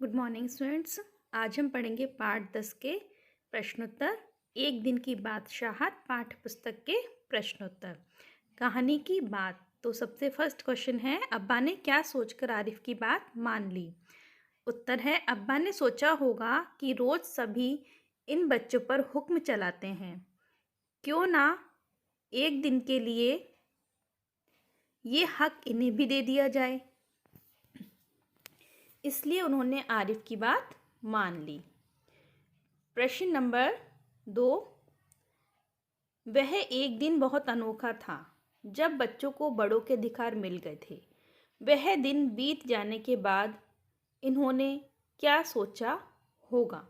Good morning students. आज हम पढ़ेंगे पाठ 10 के प्रश्नोत्तर। एक दिन की बादशाहत पाठ्य पुस्तक के प्रश्नोत्तर। कहानी की बात। तो सबसे फर्स्ट क्वेश्चन है, अब्बा ने क्या सोचकर आरिफ की बात मान ली। उत्तर है, अब्बा ने सोचा होगा कि रोज सभी इन बच्चों पर हुक्म चलाते हैं, क्यों ना एक दिन के लिए ये हक इन्हें भी दे दिया जाए। इसलिए उन्होंने आरिफ की बात मान ली। प्रश्न नंबर 2, वह एक दिन बहुत अनोखा था जब बच्चों को बड़ों के अधिकार मिल गए थे। वह दिन बीत जाने के बाद इन्होंने क्या सोचा होगा।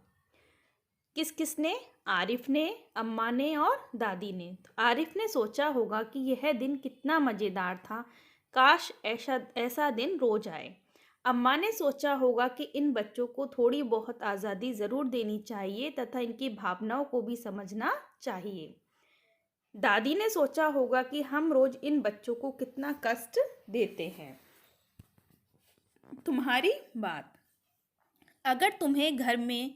किस किस ने? आरिफ ने, अम्मा ने और दादी ने। तो आरिफ ने सोचा होगा कि यह दिन कितना मज़ेदार था, काश ऐसा ऐसा दिन रोज आए। अम्मा ने सोचा होगा कि इन बच्चों को थोड़ी बहुत आज़ादी ज़रूर देनी चाहिए तथा इनकी भावनाओं को भी समझना चाहिए। दादी ने सोचा होगा कि हम रोज इन बच्चों को कितना कष्ट देते हैं। तुम्हारी बात। अगर तुम्हें घर में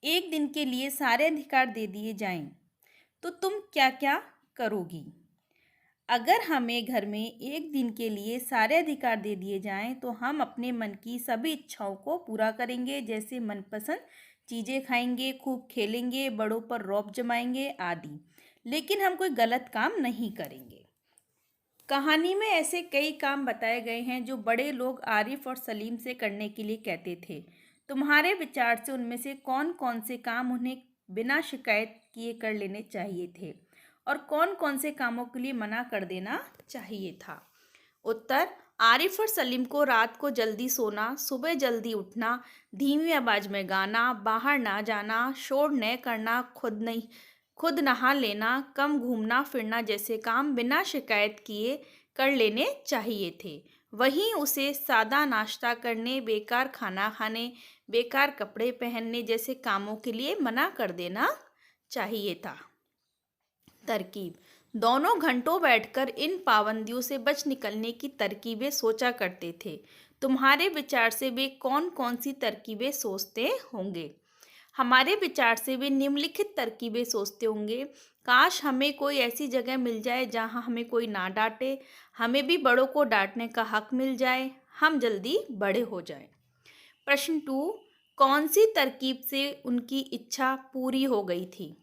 एक दिन के लिए सारे अधिकार दे दिए जाएं, तो तुम क्या क्या करोगी? अगर हमें घर में एक दिन के लिए सारे अधिकार दे दिए जाएं, तो हम अपने मन की सभी इच्छाओं को पूरा करेंगे, जैसे मनपसंद चीज़ें खाएंगे, खूब खेलेंगे, बड़ों पर रौब जमाएंगे आदि। लेकिन हम कोई गलत काम नहीं करेंगे। कहानी में ऐसे कई काम बताए गए हैं जो बड़े लोग आरिफ और सलीम से करने के लिए कहते थे। तुम्हारे विचार से उनमें से कौन कौन से काम उन्हें बिना शिकायत किए कर लेने चाहिए थे और कौन कौन से कामों के लिए मना कर देना चाहिए था? उत्तर, आरिफ और सलीम को रात को जल्दी सोना, सुबह जल्दी उठना, धीमी आवाज में गाना, बाहर ना जाना, शोर न करना, खुद नहा लेना, कम घूमना फिरना जैसे काम बिना शिकायत किए कर लेने चाहिए थे। वहीं उसे सादा नाश्ता करने, बेकार खाना खाने, बेकार कपड़े पहनने जैसे कामों के लिए मना कर देना चाहिए था। तरकीब। दोनों घंटों बैठकर इन पाबंदियों से बच निकलने की तरकीबें सोचा करते थे। तुम्हारे विचार से वे कौन कौन सी तरकीबें सोचते होंगे? हमारे विचार से वे निम्नलिखित तरकीबें सोचते होंगे। काश हमें कोई ऐसी जगह मिल जाए जहां हमें कोई ना डांटे, हमें भी बड़ों को डांटने का हक मिल जाए, हम जल्दी बड़े हो जाएं। प्रश्न 2, कौन सी तरकीब से उनकी इच्छा पूरी हो गई थी?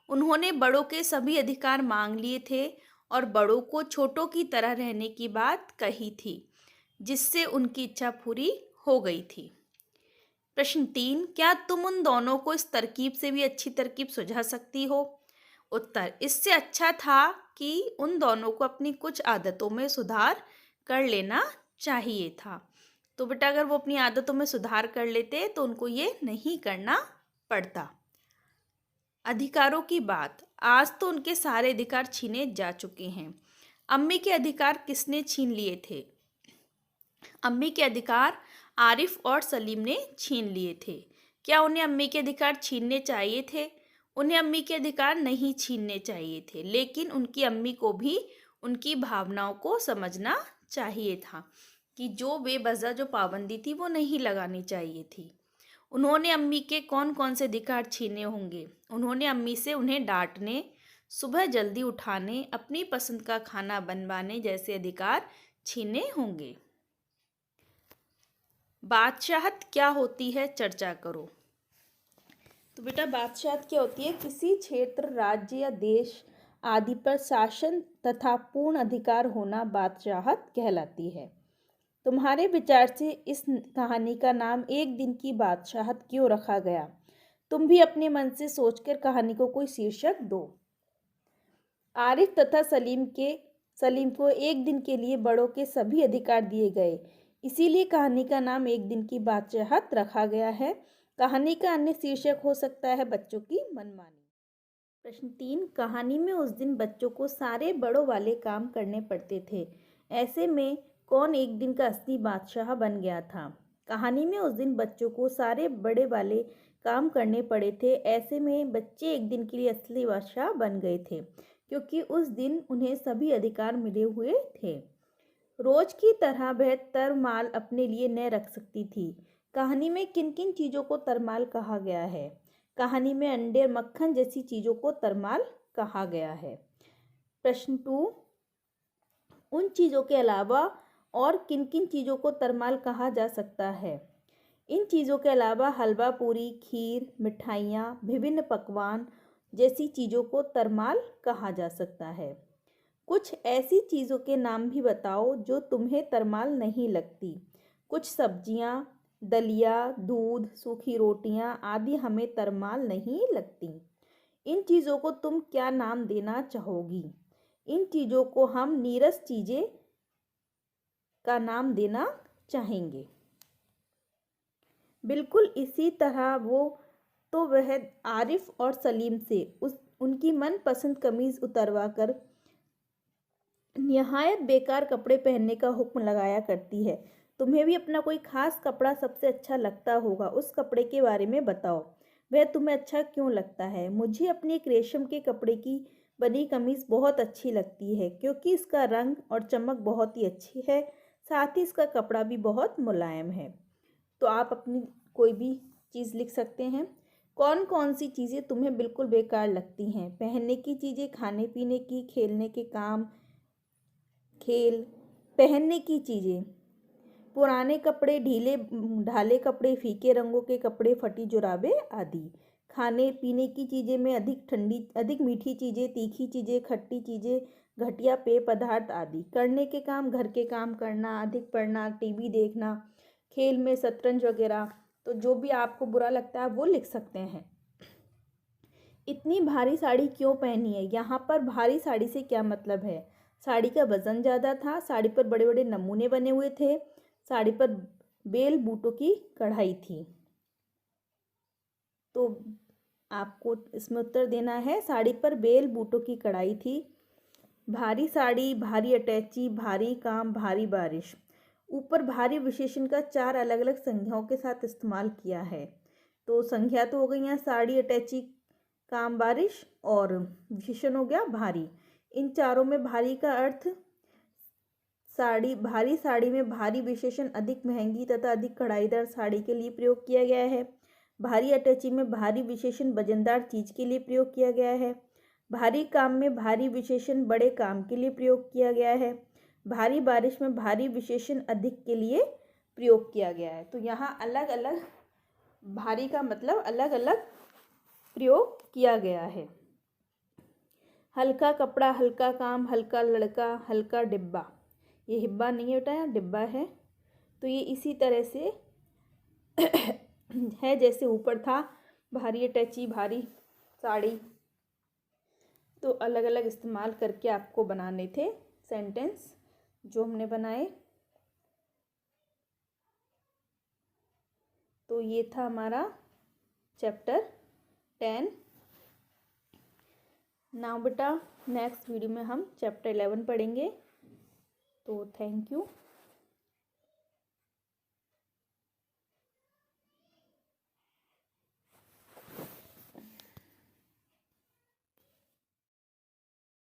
उन्होंने बड़ों के सभी अधिकार मांग लिए थे और बड़ों को छोटों की तरह रहने की बात कही थी, जिससे उनकी इच्छा पूरी हो गई थी। प्रश्न 3, क्या तुम उन दोनों को इस तरकीब से भी अच्छी तरकीब सुझा सकती हो? उत्तर, इससे अच्छा था कि उन दोनों को अपनी कुछ आदतों में सुधार कर लेना चाहिए था। तो बेटा, अगर वो अपनी आदतों में सुधार कर लेते तो उनको ये नहीं करना पड़ता। अधिकारों की बात। आज तो उनके सारे अधिकार छीने जा चुके हैं। अम्मी के अधिकार किसने छीन लिए थे? अम्मी के अधिकार आरिफ और सलीम ने छीन लिए थे। क्या उन्हें अम्मी के अधिकार छीनने चाहिए थे? उन्हें अम्मी के अधिकार नहीं छीनने चाहिए थे, लेकिन उनकी अम्मी को भी उनकी भावनाओं को समझना चाहिए था कि जो बेवजह जो पाबंदी थी वो नहीं लगानी चाहिए थी। उन्होंने अम्मी के कौन कौन से अधिकार छीने होंगे? उन्होंने अम्मी से उन्हें डांटने, सुबह जल्दी उठाने, अपनी पसंद का खाना बनवाने जैसे अधिकार छीने होंगे। बादशाहत क्या होती है, चर्चा करो। तो बेटा, बादशाहत क्या होती है? किसी क्षेत्र, राज्य या देश आदि पर शासन तथा पूर्ण अधिकार होना बादशाहत कहलाती है। तुम्हारे विचार से इस कहानी का नाम एक दिन की बादशाहत क्यों रखा गया? तुम भी अपने मन से सोचकर कहानी को कोई शीर्षक दो। आरिफ तथा सलीम को एक दिन के लिए बड़ों के सभी अधिकार दिए गए, इसीलिए कहानी का नाम एक दिन की बादशाहत रखा गया है। कहानी का अन्य शीर्षक हो सकता है बच्चों की मनमानी। प्रश्न 3, कहानी में उस दिन बच्चों को सारे बड़ों वाले काम करने पड़ते थे। ऐसे में कौन एक दिन का असली बादशाह बन गया था? कहानी में उस दिन बच्चों को सारे बड़े वाले काम करने पड़े थे। ऐसे में बच्चे एक दिन के लिए असली बादशाह बन गए थे, क्योंकि उस दिन उन्हें सभी अधिकार मिले हुए थे। रोज की तरह वह तरमाल अपने लिए न रख सकती थी, कहानी में किन किन चीज़ों को तरमाल कहा गया है? कहानी में अंडे और मक्खन जैसी चीज़ों को तरमाल कहा गया है। प्रश्न 2, उन चीज़ों के अलावा और किन किन चीज़ों को तरमाल कहा जा सकता है? इन चीज़ों के अलावा हलवा पूरी, खीर, मिठाइयाँ, विभिन्न पकवान जैसी चीज़ों को तरमाल कहा जा सकता है। कुछ ऐसी चीज़ों के नाम भी बताओ जो तुम्हें तरमाल नहीं लगती। कुछ सब्जियाँ, दलिया, दूध, सूखी रोटियाँ आदि हमें तरमाल नहीं लगती। इन चीज़ों को तुम क्या नाम देना चाहोगी? इन चीज़ों को हम नीरस चीज़ें का नाम देना चाहेंगे। बिल्कुल इसी तरह वह आरिफ और सलीम से उनकी मनपसंद कमीज़ उतरवा कर निहायत बेकार कपड़े पहनने का हुक्म लगाया करती है। तुम्हें भी अपना कोई खास कपड़ा सबसे अच्छा लगता होगा, उस कपड़े के बारे में बताओ। वह तुम्हें अच्छा क्यों लगता है? मुझे अपनी एक रेशम के कपड़े की बनी कमीज़ बहुत अच्छी लगती है क्योंकि इसका रंग और चमक बहुत ही अच्छी है, साथ ही इसका कपड़ा भी बहुत मुलायम है। तो आप अपनी कोई भी चीज़ लिख सकते हैं। कौन कौन सी चीज़ें तुम्हें बिल्कुल बेकार लगती हैं? पहनने की चीज़ें, खाने पीने की, खेलने के काम, खेल, पहनने की चीज़ें, पुराने कपड़े, ढीले ढाले कपड़े, फीके रंगों के कपड़े, फटी जुराबें आदि। खाने पीने की चीज़ें में अधिक मीठी चीज़ें, तीखी चीज़ें, खट्टी चीज़ें, घटिया पेय पदार्थ आदि। करने के काम, घर के काम करना, अधिक पढ़ना, टीवी देखना, खेल में शतरंज वगैरह। तो जो भी आपको बुरा लगता है वो लिख सकते हैं। इतनी भारी साड़ी क्यों पहनी है? यहाँ पर भारी साड़ी से क्या मतलब है? साड़ी का वज़न ज़्यादा था, साड़ी पर बड़े बड़े नमूने बने हुए थे, साड़ी पर बेल बूटों की कढ़ाई थी। तो आपको इसमें उत्तर देना है, साड़ी पर बेल बूटों की कढ़ाई थी। भारी साड़ी, भारी अटैची, भारी काम, भारी बारिश। ऊपर भारी विशेषण का 4 अलग अलग संज्ञाओं के साथ इस्तेमाल किया है। तो संज्ञा तो हो गई हैं साड़ी, अटैची, काम, बारिश, और विशेषण हो गया भारी। इन चारों में भारी का अर्थ भारी साड़ी में भारी विशेषण अधिक महंगी तथा अधिक कढ़ाईदार साड़ी के लिए प्रयोग किया गया है। भारी अटैची में भारी विशेषण वजनदार चीज़ के लिए प्रयोग किया गया है। भारी काम में भारी विशेषण बड़े काम के लिए प्रयोग किया गया है। भारी बारिश में भारी विशेषण अधिक के लिए प्रयोग किया गया है। तो यहाँ अलग अलग भारी का मतलब अलग अलग प्रयोग किया गया है। हल्का कपड़ा, हल्का काम, हल्का लड़का, हल्का डिब्बा। ये हिब्बा नहीं है बेटा, डिब्बा है। तो ये इसी तरह से है जैसे ऊपर था भारी अटैची, भारी साड़ी। तो अलग अलग इस्तेमाल करके आपको बनाने थे सेंटेंस जो हमने बनाए। तो ये था हमारा चैप्टर 10। नाउ बेटा नेक्स्ट वीडियो में हम चैप्टर 11 पढ़ेंगे। तो थैंक यू।